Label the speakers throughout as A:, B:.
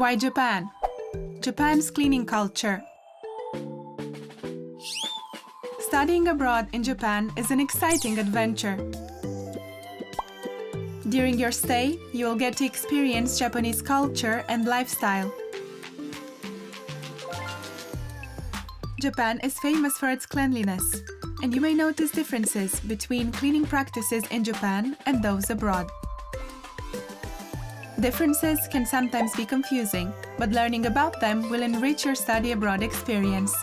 A: Why Japan? Japan's cleaning culture. Studying abroad in Japan is an exciting adventure. During your stay, you will get to experience Japanese culture and lifestyle. Japan is famous for its cleanliness, and you may notice differences between cleaning practices in Japan and those abroad. Differences can sometimes be confusing, but learning about them will enrich your study abroad experience.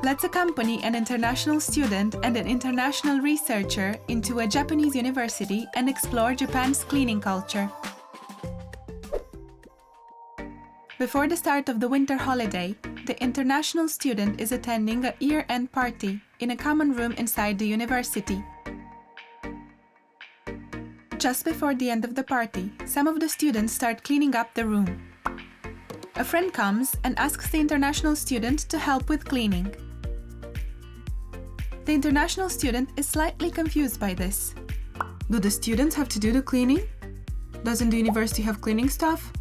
A: Let's accompany an international student and an international researcher into a Japanese university and explore Japan's cleaning culture. Before the start of the winter holiday, the international student is attending a year-end party in a common room inside the university. Just before the end of the party, some of the students start cleaning up the room. A friend comes and asks the international student to help with cleaning. The international student is slightly confused by this. Do the students have to do the cleaning? Doesn't the university have cleaning staff?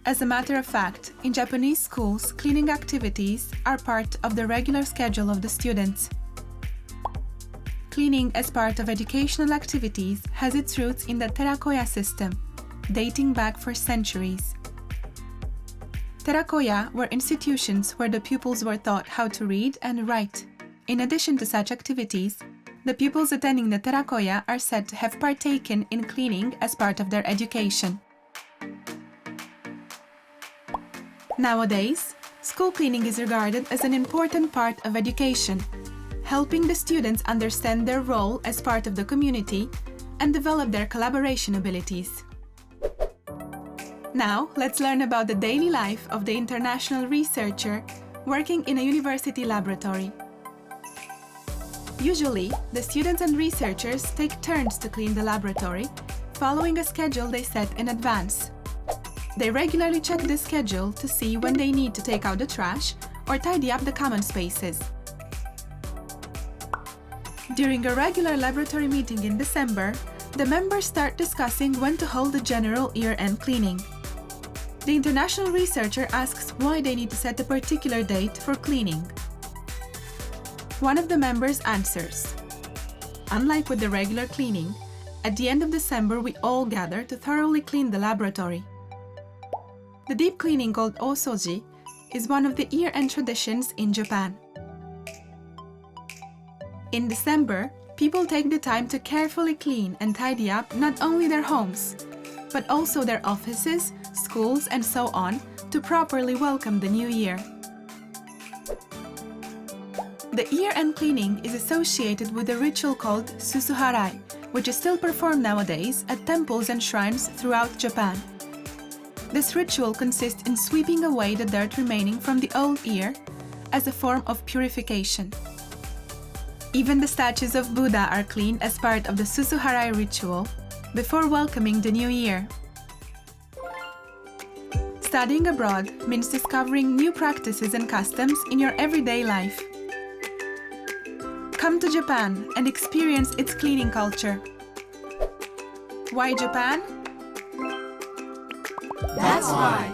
A: As a matter of fact, in Japanese schools, cleaning activities are part of the regular schedule of the students. Cleaning as part of educational activities has its roots in the terakoya system, dating back for centuries. Terakoya were institutions where the pupils were taught how to read and write. In addition to such activities, the pupils attending the terakoya are said to have partaken in cleaning as part of their education. Nowadays, school cleaning is regarded as an important part of education, helping the students understand their role as part of the community and develop their collaboration abilities. Now, let's learn about the daily life of the international researcher working in a university laboratory. Usually, the students and researchers take turns to clean the laboratory, following a schedule they set in advance. They regularly check this schedule to see when they need to take out the trash or tidy up the common spaces. During a regular laboratory meeting in December, the members start discussing when to hold the general year-end cleaning. The international researcher asks why they need to set a particular date for cleaning. One of the members answers, "Unlike with the regular cleaning, at the end of December we all gather to thoroughly clean the laboratory." The deep cleaning called osoji is one of the year-end traditions in Japan. In December, people take the time to carefully clean and tidy up not only their homes, but also their offices, schools, and so on to properly welcome the new year. The year-end cleaning is associated with a ritual called Susu harai, which is still performed nowadays at temples and shrines throughout Japan. This ritual consists in sweeping away the dirt remaining from the old year as a form of purification. Even the statues of Buddha are cleaned as part of the Susu harai ritual before welcoming the new year. Studying abroad means discovering new practices and customs in your everyday life. Come to Japan and experience its cleaning culture. Why Japan?
B: That's why.